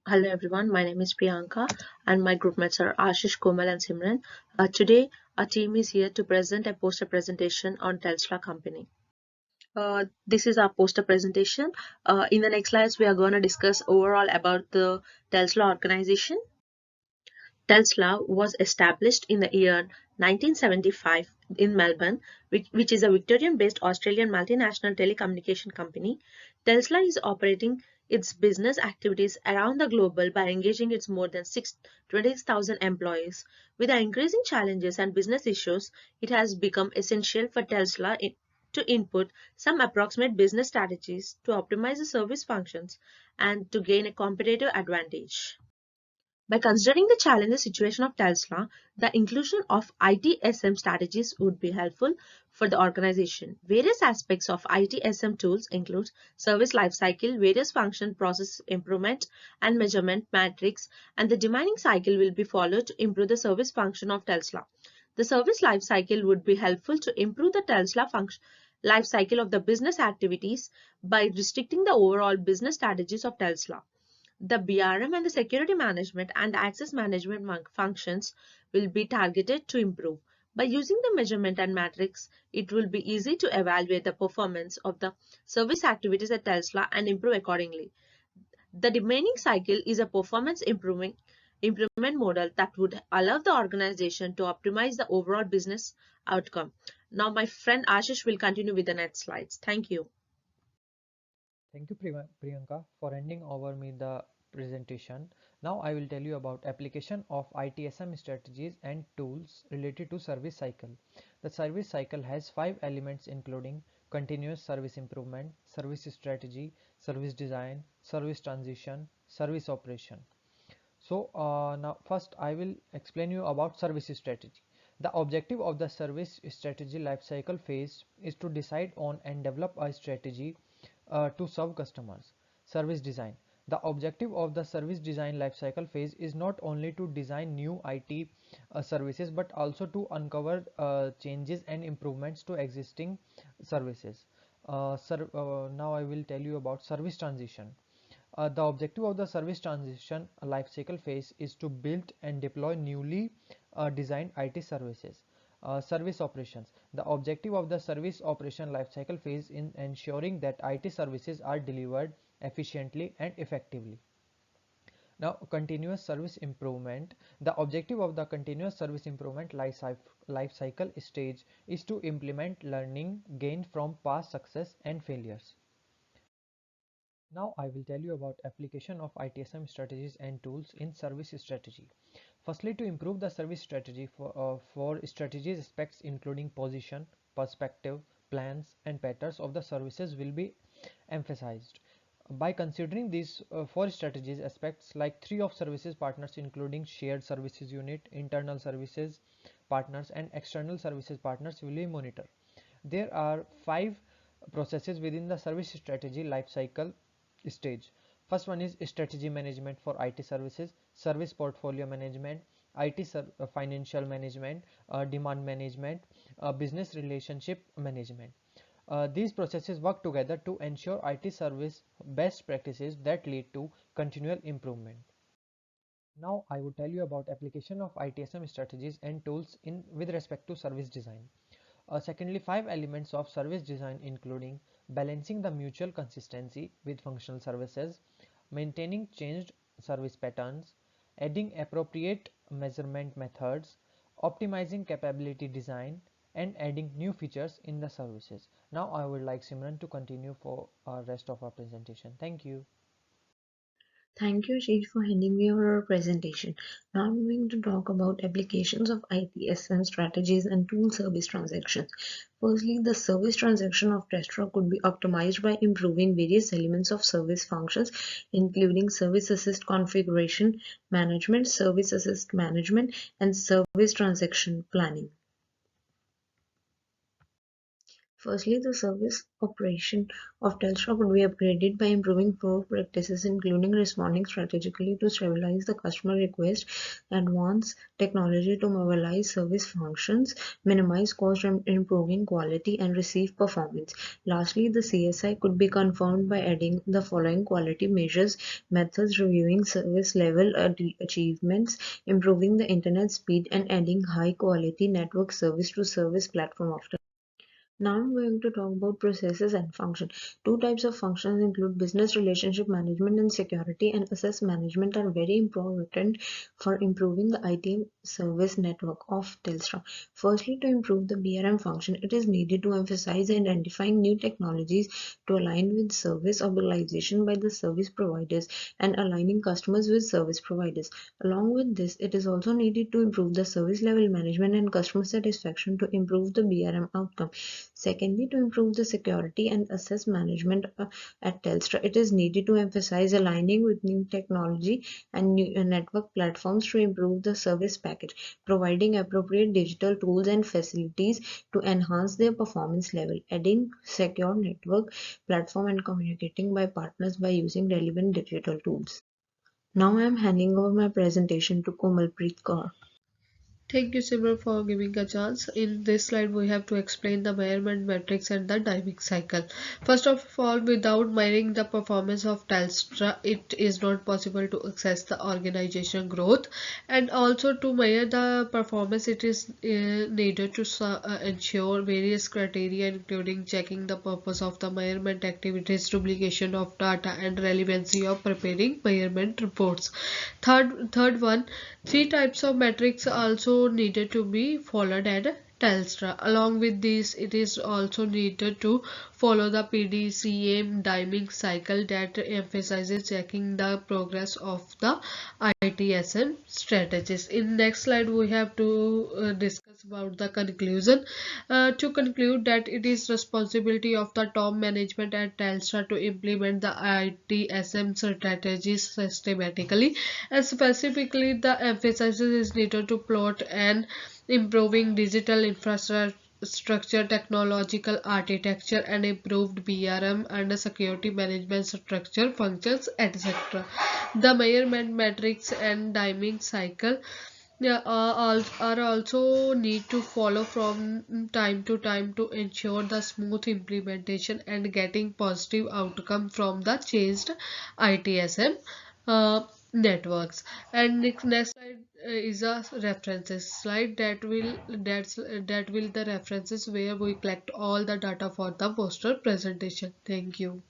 Hello everyone, my name is Priyanka and my group mates are Ashish, Komal and Simran. Today our team is here to present a poster presentation on Telstra company. This is our poster presentation. In the next slides we are going to discuss overall about the Telstra organization. Telstra was established in the year 1975 in Melbourne, which is a Victorian-based Australian multinational telecommunication company. Telstra is operating its business activities around the globe by engaging its more than 20,000 employees. With the increasing challenges and business issues, it has become essential for Telstra to input some approximate business strategies to optimize the service functions and to gain a competitive advantage. By considering the challenging situation of Telstra, the inclusion of ITSM strategies would be helpful for the organization. Various aspects of ITSM tools include service lifecycle, various function process improvement and measurement metrics, and the demanding cycle will be followed to improve the service function of Telstra. The service lifecycle would be helpful to improve the Telstra function life cycle of the business activities by restricting the overall business strategies of Telstra. The BRM and the security management and access management functions will be targeted to improve. By using the measurement and matrix, it will be easy to evaluate the performance of the service activities at Tesla and improve accordingly. The remaining cycle is a performance improvement model that would allow the organization to optimize the overall business outcome. Now my friend Ashish will continue with the next slides. Thank you. Thank you, Priyanka, for handing over me the presentation. Now I will tell you about application of ITSM strategies and tools related to service cycle. The service cycle has 5 elements including continuous service improvement, service strategy, service design, service transition, service operation. Now first I will explain you about service strategy. The objective of the service strategy lifecycle phase is to decide on and develop a strategy to serve customers. Service design. The objective of the service design lifecycle phase is not only to design new IT services but also to uncover changes and improvements to existing services. Now I will tell you about service transition. The objective of the service transition lifecycle phase is to build and deploy newly designed IT services. Service operations. The objective of the service operation lifecycle phase in ensuring that IT services are delivered efficiently and effectively. Now, continuous service improvement. The objective of the continuous service improvement life cycle stage is to implement learning gained from past success and failures. Now I will tell you about application of ITSM strategies and tools in service strategy. Firstly, to improve the service strategy for strategies aspects including position, perspective, plans and patterns of the services will be emphasized. By considering these 4 strategies aspects like 3 of services partners including shared services unit, internal services partners and external services partners will be monitored. There are 5 processes within the service strategy lifecycle stage. First one is strategy management for IT services, service portfolio management, financial management, demand management, business relationship management. These processes work together to ensure IT service best practices that lead to continual improvement. Now I will tell you about application of ITSM strategies and tools in with respect to service design. Secondly, 5 elements of service design including balancing the mutual consistency with functional services, maintaining changed service patterns, adding appropriate measurement methods, optimizing capability design, and adding new features in the services. Now I would like Simran to continue for rest of our presentation. Thank you. Thank you, Ashish, for handing me over our presentation. Now I'm going to talk about applications of ITSM strategies and tool service transactions. Firstly, the service transaction of Testra could be optimized by improving various elements of service functions, including service assist configuration management, service assist management, and service transaction planning. Firstly, the service operation of Telstra could be upgraded by improving core practices, including responding strategically to stabilize the customer request, advance technology to mobilize service functions, minimize cost, improving quality, and receive performance. Lastly, the CSI could be confirmed by adding the following quality measures: methods, reviewing service level achievements, improving the internet speed, and adding high quality network service to service platform of now I'm going to talk about processes and function. Two types of functions include business relationship management and security and access management are very important for improving the ITM service network of Telstra. Firstly, to improve the BRM function, it is needed to emphasize identifying new technologies to align with service organization by the service providers and aligning customers with service providers. Along with this, it is also needed to improve the service level management and customer satisfaction to improve the BRM outcome. Secondly, to improve the security and access management at Telstra, it is needed to emphasize aligning with new technology and new network platforms to improve the service package, providing appropriate digital tools and facilities to enhance their performance level, adding secure network platform and communicating by partners by using relevant digital tools. Now I am handing over my presentation to Komalpreet Kaur. Thank you, Simran, for giving a chance. In this slide, we have to explain the measurement metrics and the timing cycle. First of all, without measuring the performance of Telstra, it is not possible to assess the organization growth. And also to measure the performance, it is needed to ensure various criteria, including checking the purpose of the measurement activities, duplication of data, and relevancy of preparing measurement reports. Third one, three types of metrics also needed to be followed at Telstra. Along with this, it is also needed to follow the PDCA timing cycle that emphasizes checking the progress of the ITSM strategies. In next slide, we have to discuss about the conclusion. To conclude that it is responsibility of the top management at Telstra to implement the ITSM strategies systematically, and specifically the emphasis is needed to plot and improving digital infrastructure, technological architecture, and improved BRM and security management structure functions, etc. The measurement metrics and timing cycle are also need to follow from time to time to ensure the smooth implementation and getting positive outcome from the changed ITSM networks. And next slide is a references slide that will the references where we collect all the data for the poster presentation. Thank you.